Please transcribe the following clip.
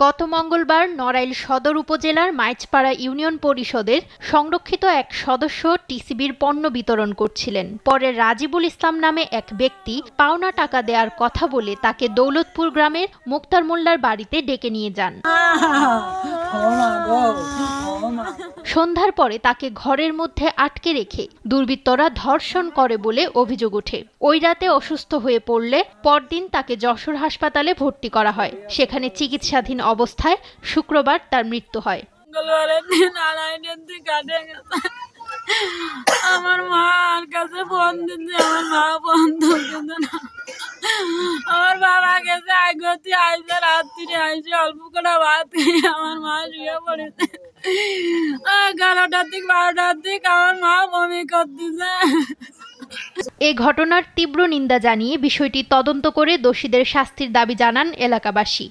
গত মঙ্গলবার নড়াইল সদর উপজেলার মাইজপাড়া ইউনিয়ন পরিষদের সংরক্ষিত এক সদস্য টিসিবির পণ্য বিতরণ করছিলেন। পরে রাজিবুল ইসলাম নামে এক ব্যক্তি পাওনা টাকা দেওয়ার কথা বলে তাকে দৌলতপুর গ্রামের মুক্তার মোল্লার বাড়িতে ডেকে নিয়ে যান। সন্ধ্যার পরে তাকে ঘরের মধ্যে আটকে রেখে দুর্বৃত্তরা ধর্ষণ করে বলে অভিযোগ ওঠে। ওই রাতে অসুস্থ হয়ে পড়লে পরদিন তাকে যশোর হাসপাতালে ভর্তি করা হয়। সেখানে চিকিৎসাধীন অবস্থায় শুক্রবার তার মৃত্যু হয়। আমার মার কাছে ফোন দিচ্ছে, আমার মা ফোন তুলছে না। আমার বাবা গেছে আগতি আইসে, রাত্রি আইসে অল্প করে ভাত খেয়ে আমার মা শুয়ে পড়েছে। 11টার দিক 12টার দিক আমার মা বমি করতেছে। এ ঘটনার তীব্র নিন্দা জানিয়ে বিষয়টি তদন্ত করে দোষীদের শাস্তির দাবি জানান এলাকাবাসী।